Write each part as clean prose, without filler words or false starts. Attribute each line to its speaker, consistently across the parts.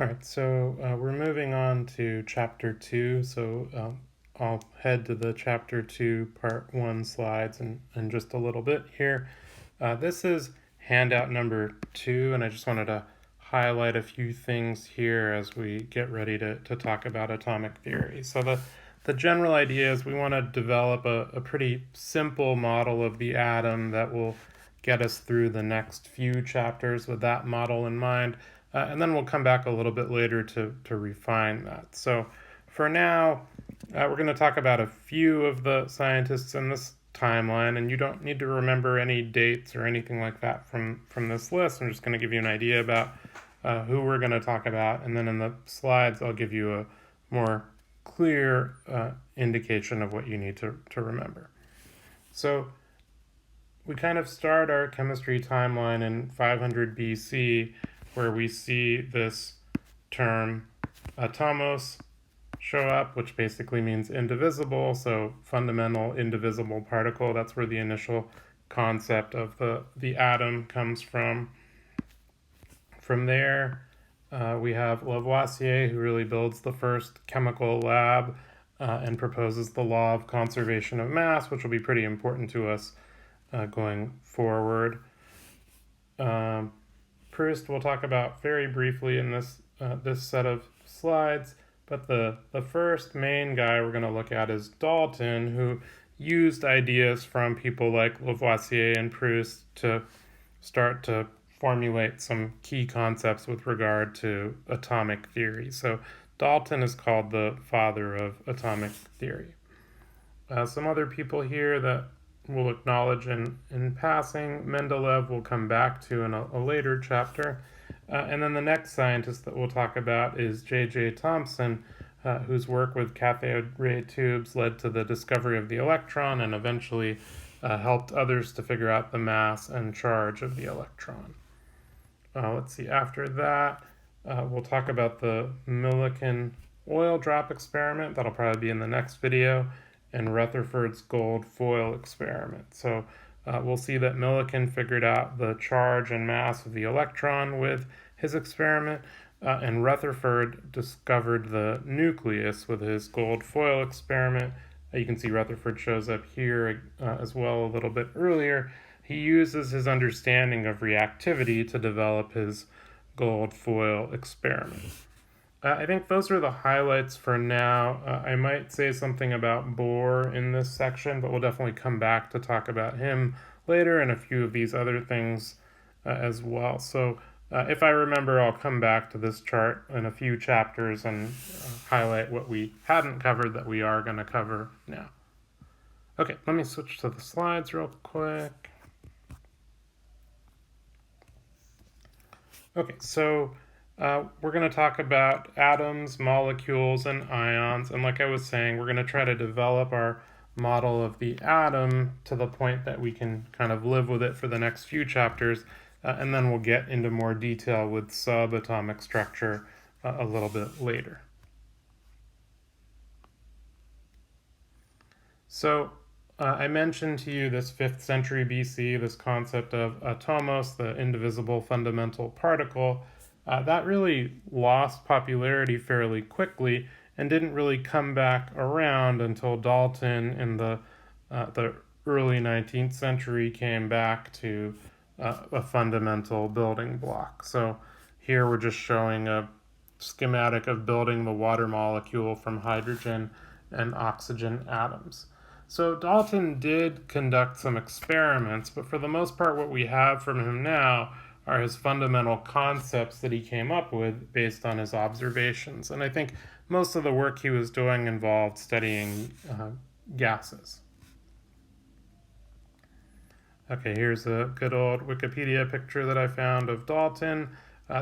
Speaker 1: All right, so we're moving on to chapter 2. So I'll head to the chapter 2, part 1 slides in just a little bit here. This is handout number 2, and I just wanted to highlight a few things here as we get ready to talk about atomic theory. So the general idea is we want to develop a pretty simple model of the atom that will get us through the next few chapters with that model in mind. And then we'll come back a little bit later to refine that. So for now, we're going to talk about a few of the scientists in this timeline, and you don't need to remember any dates or anything like that from this list. I'm just going to give you an idea about who we're going to talk about, and then in the slides I'll give you a more clear indication of what you need to remember. So we kind of start our chemistry timeline in 500 BC, where we see this term atomos show up, which basically means indivisible, so fundamental indivisible particle. That's where the initial concept of the atom comes from. From there, we have Lavoisier, who really builds the first chemical lab and proposes the law of conservation of mass, which will be pretty important to us going forward. Proust we'll talk about very briefly in this set of slides, but the first main guy we're going to look at is Dalton, who used ideas from people like Lavoisier and Proust to start to formulate some key concepts with regard to atomic theory. So Dalton is called the father of atomic theory. Some other people here that we'll acknowledge in passing. Mendeleev we'll come back to in a later chapter. And then the next scientist that we'll talk about is J.J. Thomson, whose work with cathode ray tubes led to the discovery of the electron and eventually helped others to figure out the mass and charge of the electron. Let's see, after that, we'll talk about the Millikan oil drop experiment. That'll probably be in the next video. And Rutherford's gold foil experiment. So we'll see that Millikan figured out the charge and mass of the electron with his experiment, and Rutherford discovered the nucleus with his gold foil experiment. You can see Rutherford shows up here as well a little bit earlier. He uses his understanding of reactivity to develop his gold foil experiment. I think those are the highlights for now. I might say something about Bohr in this section, but we'll definitely come back to talk about him later and a few of these other things as well. So if I remember, I'll come back to this chart in a few chapters and highlight what we hadn't covered that we are going to cover now. Okay, let me switch to the slides real quick. Okay, so we're going to talk about atoms, molecules, and ions. And like I was saying, we're going to try to develop our model of the atom to the point that we can kind of live with it for the next few chapters. And then we'll get into more detail with subatomic structure a little bit later. So I mentioned to you this 5th century BC, this concept of atomos, the indivisible fundamental particle. That really lost popularity fairly quickly and didn't really come back around until Dalton in the early 19th century came back to a fundamental building block. So here we're just showing a schematic of building the water molecule from hydrogen and oxygen atoms. So Dalton did conduct some experiments, but for the most part what we have from him now are his fundamental concepts that he came up with based on his observations. And I think most of the work he was doing involved studying gases. Okay, here's a good old Wikipedia picture that I found of Dalton.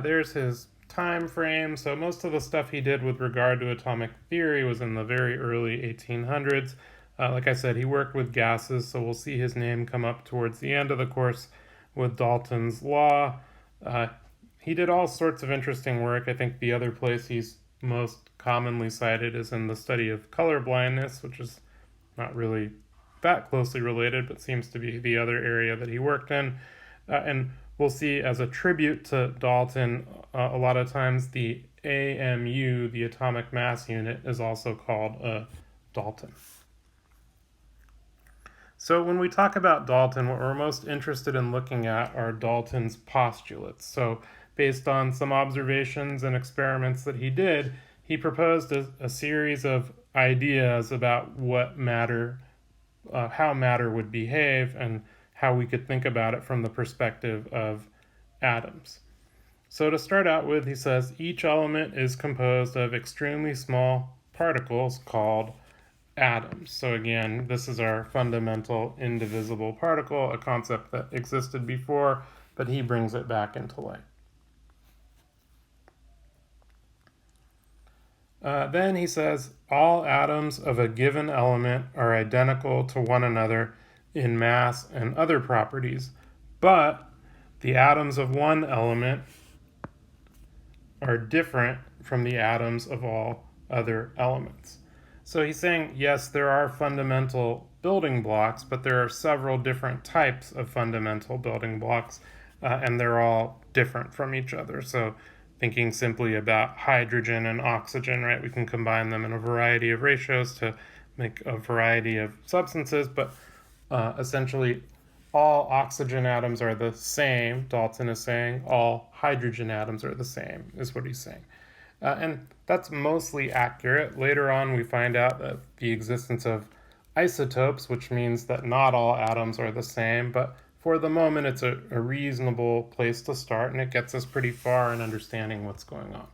Speaker 1: There's his time frame. So most of the stuff he did with regard to atomic theory was in the very early 1800s. Like I said, he worked with gases, so we'll see his name come up towards the end of the course with Dalton's law. He did all sorts of interesting work. I think the other place he's most commonly cited is in the study of color blindness, which is not really that closely related, but seems to be the other area that he worked in. And we'll see as a tribute to Dalton, a lot of times the AMU, the atomic mass unit, is also called a Dalton. So when we talk about Dalton, what we're most interested in looking at are Dalton's postulates. So based on some observations and experiments that he did, he proposed a series of ideas about what matter, how matter would behave, and how we could think about it from the perspective of atoms. So to start out with, he says each element is composed of extremely small particles called atoms. So again, this is our fundamental indivisible particle, a concept that existed before, but he brings it back into light. Then he says all atoms of a given element are identical to one another in mass and other properties, but the atoms of one element are different from the atoms of all other elements. So he's saying, yes, there are fundamental building blocks, but there are several different types of fundamental building blocks, and they're all different from each other. So thinking simply about hydrogen and oxygen, right, we can combine them in a variety of ratios to make a variety of substances, but essentially all oxygen atoms are the same. Dalton is saying all hydrogen atoms are the same, is what he's saying. And that's mostly accurate. Later on, we find out that the existence of isotopes, which means that not all atoms are the same, but for the moment, it's a reasonable place to start, and it gets us pretty far in understanding what's going on.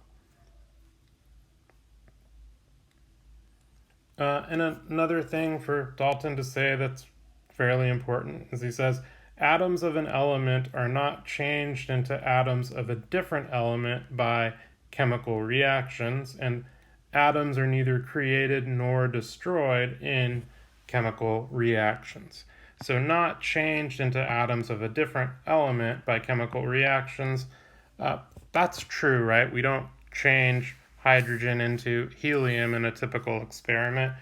Speaker 1: And another thing for Dalton to say that's fairly important is he says, atoms of an element are not changed into atoms of a different element by chemical reactions, and atoms are neither created nor destroyed in chemical reactions. So not changed into atoms of a different element by chemical reactions, that's true, right? We don't change hydrogen into helium in a typical experiment.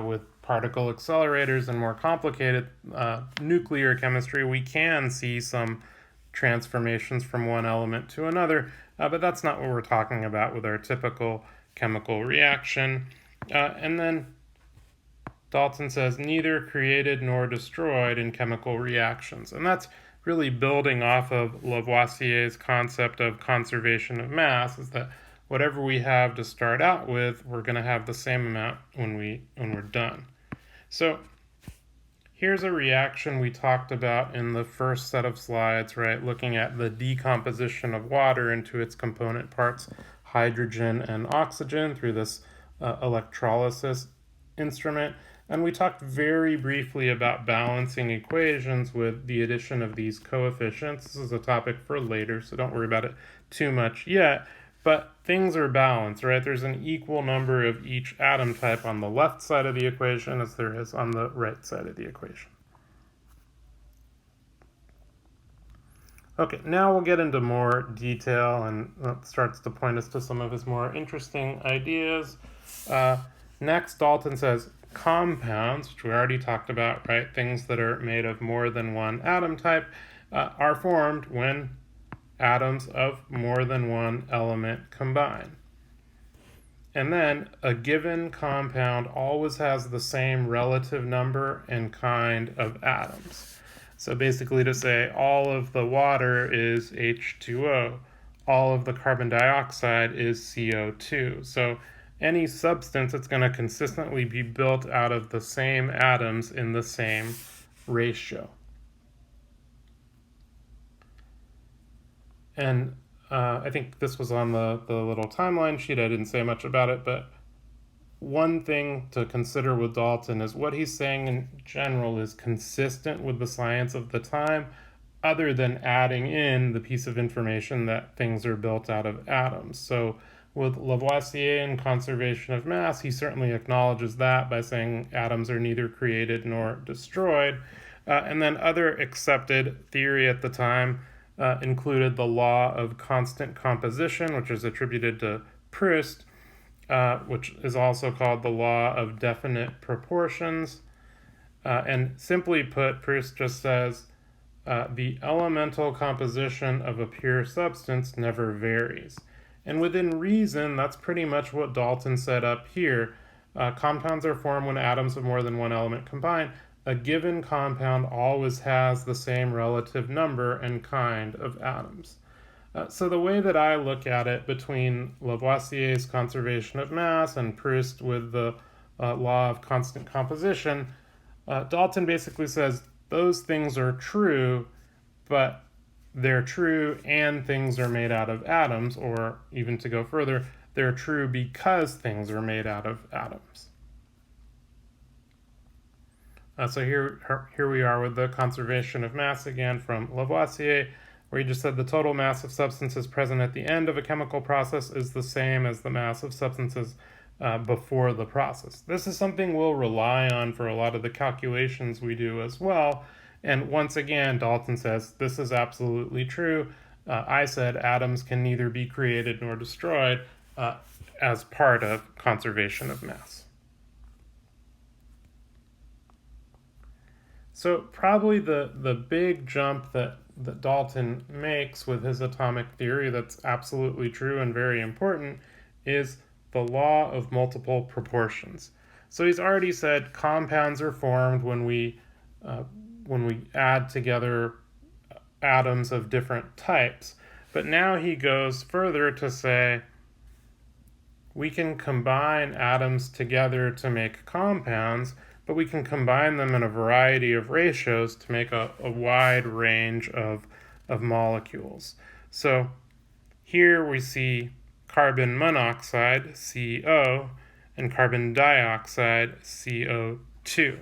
Speaker 1: With particle accelerators and more complicated nuclear chemistry, we can see some transformations from one element to another, but that's not what we're talking about with our typical chemical reaction. And then Dalton says neither created nor destroyed in chemical reactions. And that's really building off of Lavoisier's concept of conservation of mass, is that whatever we have to start out with, we're going to have the same amount when we're done. So here's a reaction we talked about in the first set of slides, right? Looking at the decomposition of water into its component parts, hydrogen and oxygen, through this electrolysis instrument. And we talked very briefly about balancing equations with the addition of these coefficients. This is a topic for later, so don't worry about it too much yet. But things are balanced, right? There's an equal number of each atom type on the left side of the equation as there is on the right side of the equation. Okay, now we'll get into more detail, and that starts to point us to some of his more interesting ideas. Next, Dalton says compounds, which we already talked about, right? Things that are made of more than one atom type are formed when atoms of more than one element combine. And then a given compound always has the same relative number and kind of atoms. So basically to say all of the water is H2O, all of the carbon dioxide is CO2. So any substance that's going to consistently be built out of the same atoms in the same ratio. And I think this was on the little timeline sheet. I didn't say much about it, but one thing to consider with Dalton is what he's saying in general is consistent with the science of the time, other than adding in the piece of information that things are built out of atoms. So with Lavoisier and conservation of mass, he certainly acknowledges that by saying atoms are neither created nor destroyed. And then other accepted theory at the time included the law of constant composition, which is attributed to Proust, which is also called the law of definite proportions. And simply put, Proust just says the elemental composition of a pure substance never varies. And within reason, that's pretty much what Dalton said up here. Compounds are formed when atoms of more than one element combine. A given compound always has the same relative number and kind of atoms. So the way that I look at it between Lavoisier's conservation of mass and Proust with the law of constant composition, Dalton basically says those things are true, but they're true and things are made out of atoms, or even to go further, they're true because things are made out of atoms. So here we are with the conservation of mass again from Lavoisier, where he just said the total mass of substances present at the end of a chemical process is the same as the mass of substances before the process. This is something we'll rely on for a lot of the calculations we do as well. And once again, Dalton says this is absolutely true. I said atoms can neither be created nor destroyed as part of conservation of mass. So probably the big jump that Dalton makes with his atomic theory that's absolutely true and very important is the law of multiple proportions. So he's already said compounds are formed when we add together atoms of different types. But now he goes further to say we can combine atoms together to make compounds, but we can combine them in a variety of ratios to make a wide range of molecules. So here we see carbon monoxide, CO, and carbon dioxide, CO2.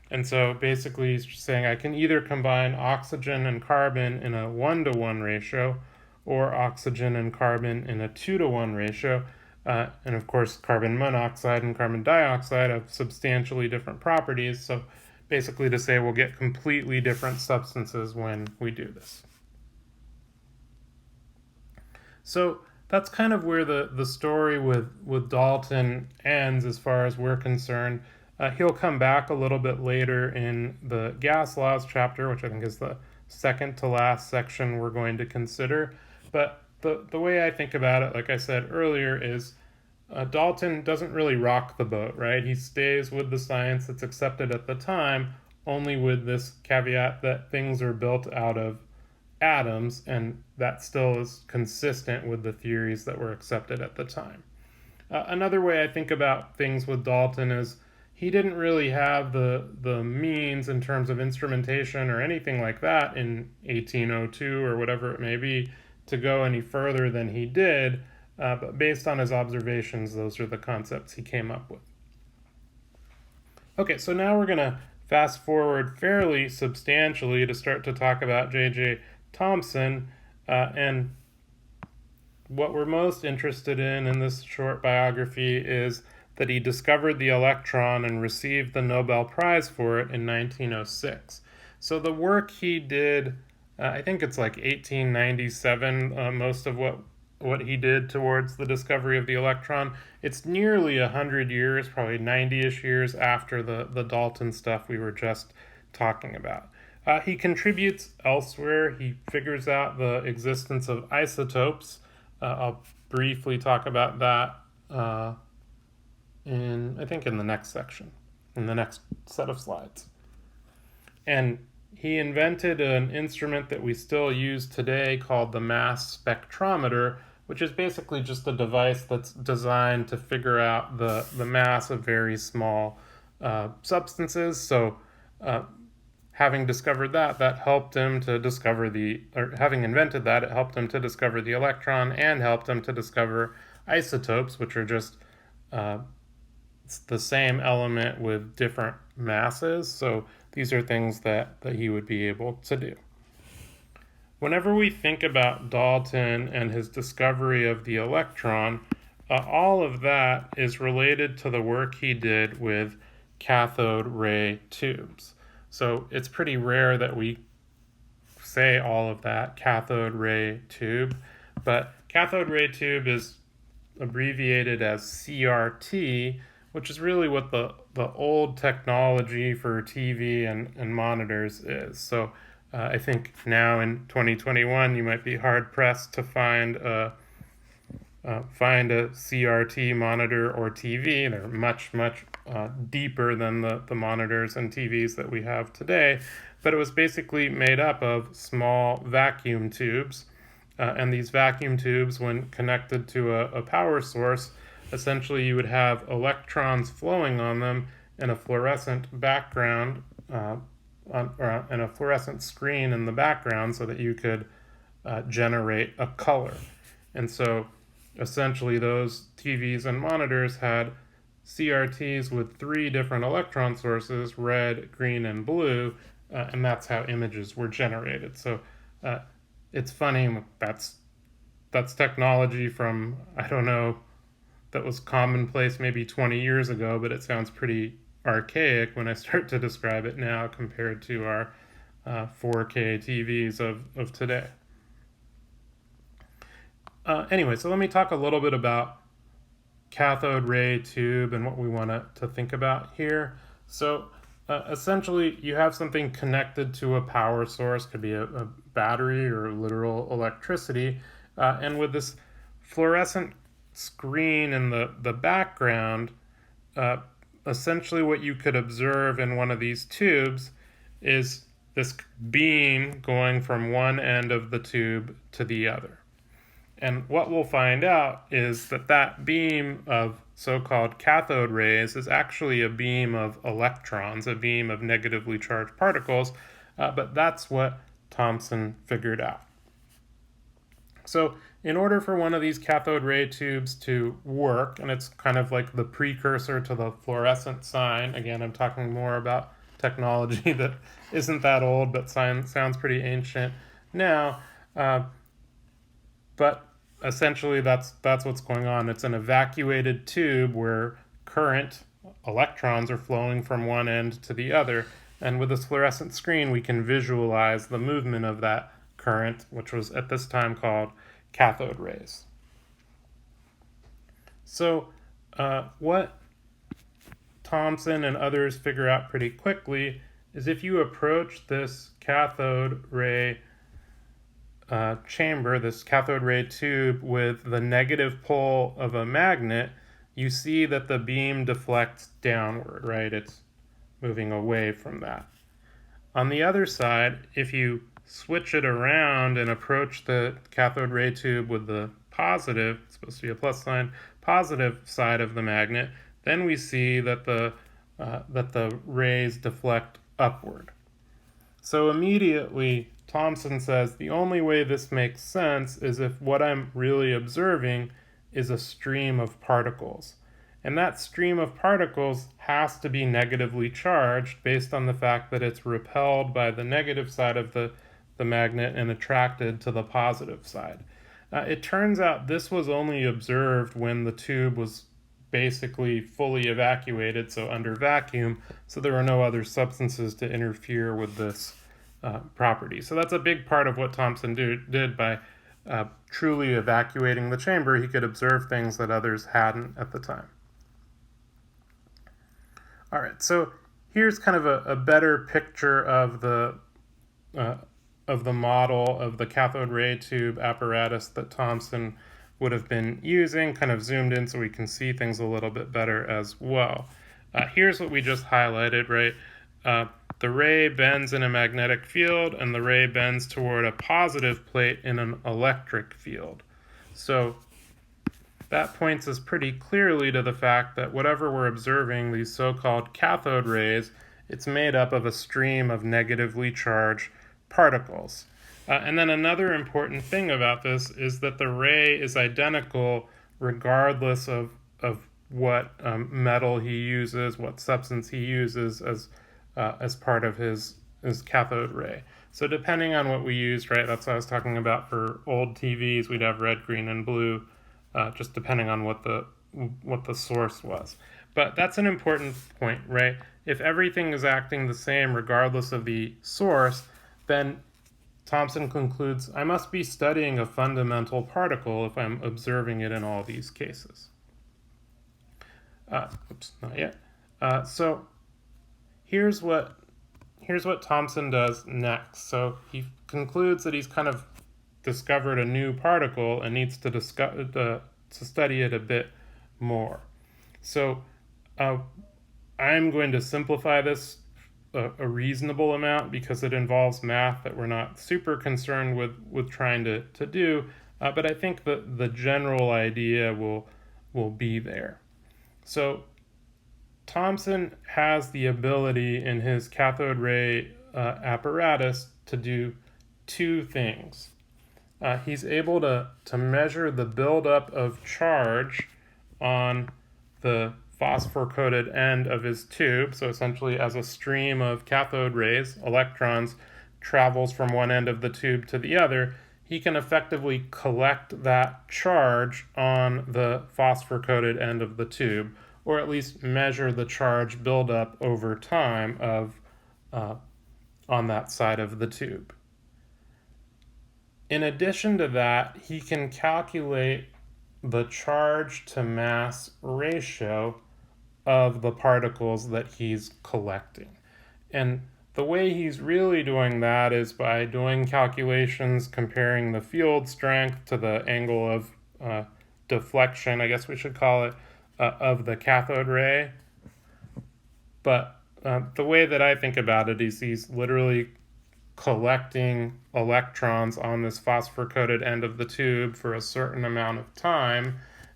Speaker 1: And so basically he's just saying I can either combine oxygen and carbon in a 1-to-1 ratio or oxygen and carbon in a 2-to-1 ratio. And of course, carbon monoxide and carbon dioxide have substantially different properties. So basically to say we'll get completely different substances when we do this. So that's kind of where the story with Dalton ends as far as we're concerned. He'll come back a little bit later in the gas laws chapter, which I think is the second to last section we're going to consider. But the way I think about it, like I said earlier, is Dalton doesn't really rock the boat, right? He stays with the science that's accepted at the time, only with this caveat that things are built out of atoms, and that still is consistent with the theories that were accepted at the time. Another way I think about things with Dalton is he didn't really have the means in terms of instrumentation or anything like that in 1802 or whatever it may be to go any further than he did, but based on his observations, those are the concepts he came up with. Okay, so now we're going to fast forward fairly substantially to start to talk about J.J. Thomson, and what we're most interested in this short biography is that he discovered the electron and received the Nobel Prize for it in 1906. So the work he did, I think it's like 1897, most of what he did towards the discovery of the electron. It's nearly 100 years, probably 90-ish years after the Dalton stuff we were just talking about. He contributes elsewhere. He figures out the existence of isotopes. I'll briefly talk about that in the next section, in the next set of slides. And he invented an instrument that we still use today called the mass spectrometer, which is basically just a device that's designed to figure out the mass of very small substances. So having discovered that helped him to discover having invented that, it helped him to discover the electron and helped him to discover isotopes, which are just the same element with different masses. So these are things that he would be able to do. Whenever we think about Dalton and his discovery of the electron, all of that is related to the work he did with cathode ray tubes. So it's pretty rare that we say all of that, cathode ray tube, but cathode ray tube is abbreviated as CRT, which is really what the old technology for TV and monitors is. So I think now in 2021, you might be hard-pressed to find a find a CRT monitor or TV. They're much deeper than the monitors and TVs that we have today, but it was basically made up of small vacuum tubes. And these vacuum tubes, when connected to a power source, essentially you would have electrons flowing on them in a fluorescent background, or in a fluorescent screen in the background, so that you could generate a color. And so essentially those TVs and monitors had CRTs with 3 different electron sources, red, green, and blue, and that's how images were generated. So it's funny, that's technology from, I don't know, that was commonplace maybe 20 years ago, but it sounds pretty archaic when I start to describe it now compared to our 4K TVs of today. Anyway, so let me talk a little bit about cathode ray tube and what we want to think about here. So essentially, you have something connected to a power source, could be a battery or literal electricity, and with this fluorescent screen in the background, essentially what you could observe in one of these tubes is this beam going from one end of the tube to the other. And what we'll find out is that beam of so-called cathode rays is actually a beam of electrons, a beam of negatively charged particles, but that's what Thomson figured out. So in order for one of these cathode ray tubes to work, and it's kind of like the precursor to the fluorescent sign, again, I'm talking more about technology that isn't that old, but sounds pretty ancient now, but essentially that's what's going on. It's an evacuated tube where current electrons are flowing from one end to the other, and with this fluorescent screen we can visualize the movement of that current, which was at this time called cathode rays. So what Thomson and others figure out pretty quickly is if you approach this cathode ray chamber, this cathode ray tube, with the negative pole of a magnet, you see that the beam deflects downward, right? It's moving away from that. On the other side, if you switch it around and approach the cathode ray tube with the positive, it's supposed to be a plus sign, positive side of the magnet, then we see that the rays deflect upward. So immediately Thomson says the only way this makes sense is if what I'm really observing is a stream of particles. And that stream of particles has to be negatively charged based on the fact that it's repelled by the negative side of the magnet and attracted to the positive side. It turns out this was only observed when the tube was basically fully evacuated, so under vacuum, so there were no other substances to interfere with this property. So that's a big part of what Thomson did by truly evacuating the chamber. He could observe things that others hadn't at the time. All right, so here's kind of a better picture of the model of the cathode ray tube apparatus that Thomson would have been using, kind of zoomed in so we can see things a little bit better as well. Here's what we just highlighted, right? The ray bends in a magnetic field, and the ray bends toward a positive plate in an electric field. So that points us pretty clearly to the fact that whatever we're observing, these so-called cathode rays, it's made up of a stream of negatively charged particles. And then another important thing about this is that the ray is identical regardless of what metal he uses, what substance he uses as part of his cathode ray. So depending on what we used, right, that's what I was talking about for old TVs, we'd have red, green, and blue, just depending on what the source was. But that's an important point, right? If everything is acting the same regardless of the source, then Thomson concludes, I must be studying a fundamental particle if I'm observing it in all these cases. Oops, not yet. So here's what Thomson does next. So he concludes that he's kind of discovered a new particle and needs to study it a bit more. So I'm going to simplify this a reasonable amount because it involves math that we're not super concerned with trying to do, but I think that the general idea will be there. So Thomson has the ability in his cathode ray apparatus to do two things. He's able to measure the buildup of charge on the phosphor-coated end of his tube. So essentially, as a stream of cathode rays, electrons, travels from one end of the tube to the other, he can effectively collect that charge on the phosphor-coated end of the tube, or at least measure the charge buildup over time on that side of the tube. In addition to that, he can calculate the charge to mass ratio of the particles that he's collecting. And the way he's really doing that is by doing calculations comparing the field strength to the angle of deflection, I guess we should call it, of the cathode ray. But the way that I think about it is he's literally collecting electrons on this phosphor-coated end of the tube for a certain amount of time,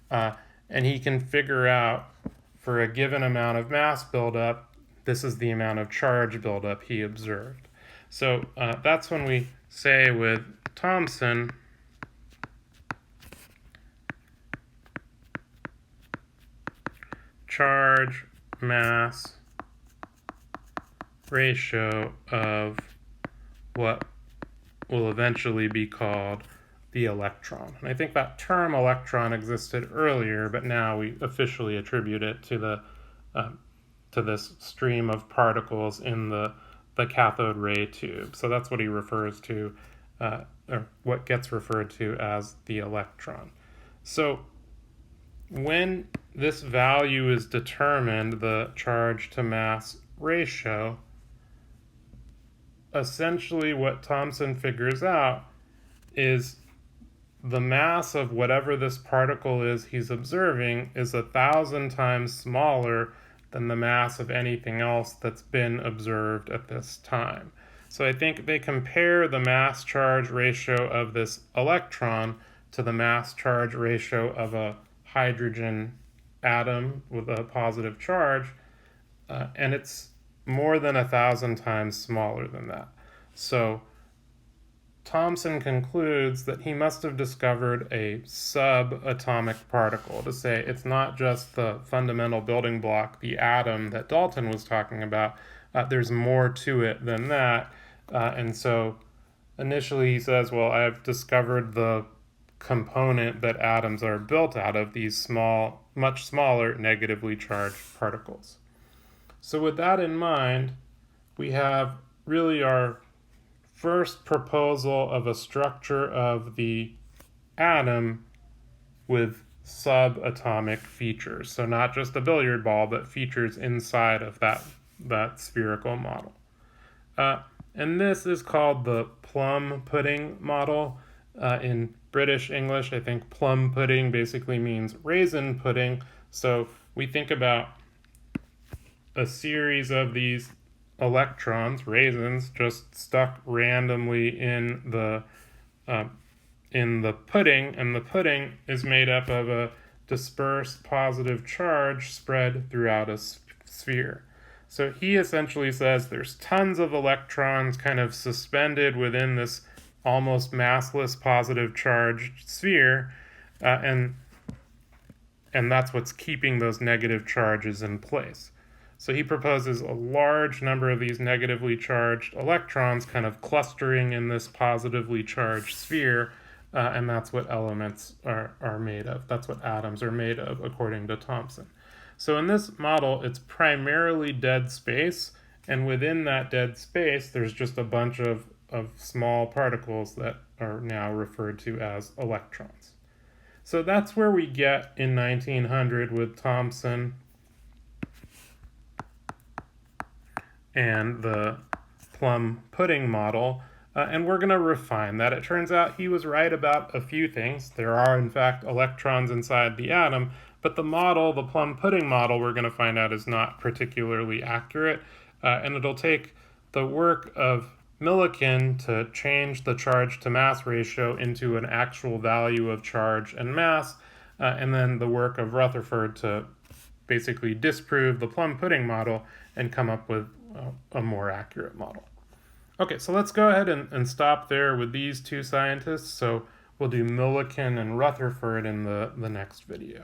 Speaker 1: and he can figure out for a given amount of mass buildup, this is the amount of charge buildup he observed. So that's when we say with Thomson, charge mass ratio of what will eventually be called the electron. And I think that term electron existed earlier, but now we officially attribute it to this stream of particles in the cathode ray tube. So that's what he refers to, or what gets referred to as the electron. So when this value is determined, the charge to mass ratio, essentially what Thomson figures out is the mass of whatever this particle is he's observing is 1,000 times smaller than the mass of anything else that's been observed at this time. So I think they compare the mass charge ratio of this electron to the mass charge ratio of a hydrogen atom with a positive charge, and it's more than 1,000 times smaller than that. So Thomson concludes that he must have discovered a subatomic particle, to say it's not just the fundamental building block, the atom that Dalton was talking about. There's more to it than that. And so initially he says, well, I've discovered the component that atoms are built out of, these small, much smaller negatively charged particles. So with that in mind, we have really our first proposal of a structure of the atom with subatomic features. So not just a billiard ball, but features inside of that spherical model. And this is called the plum pudding model. In British English, I think plum pudding basically means raisin pudding. So we think about a series of these electrons, raisins, just stuck randomly in the pudding, and the pudding is made up of a dispersed positive charge spread throughout a sphere. So he essentially says there's tons of electrons kind of suspended within this almost massless positive charged sphere, and that's what's keeping those negative charges in place. So he proposes a large number of these negatively charged electrons kind of clustering in this positively charged sphere, and that's what elements are made of. That's what atoms are made of, according to Thomson. So in this model, it's primarily dead space, and within that dead space, there's just a bunch of small particles that are now referred to as electrons. So that's where we get in 1900 with Thomson and the plum pudding model. and we're going to refine that. It turns out he was right about a few things. There are, in fact, electrons inside the atom, but the model, the plum pudding model, we're going to find out is not particularly accurate, and it'll take the work of Millikan to change the charge to mass ratio into an actual value of charge and mass, and then the work of Rutherford to basically disprove the plum pudding model and come up with a more accurate model. Okay, so let's go ahead and stop there with these two scientists. So we'll do Millikan and Rutherford in the next video.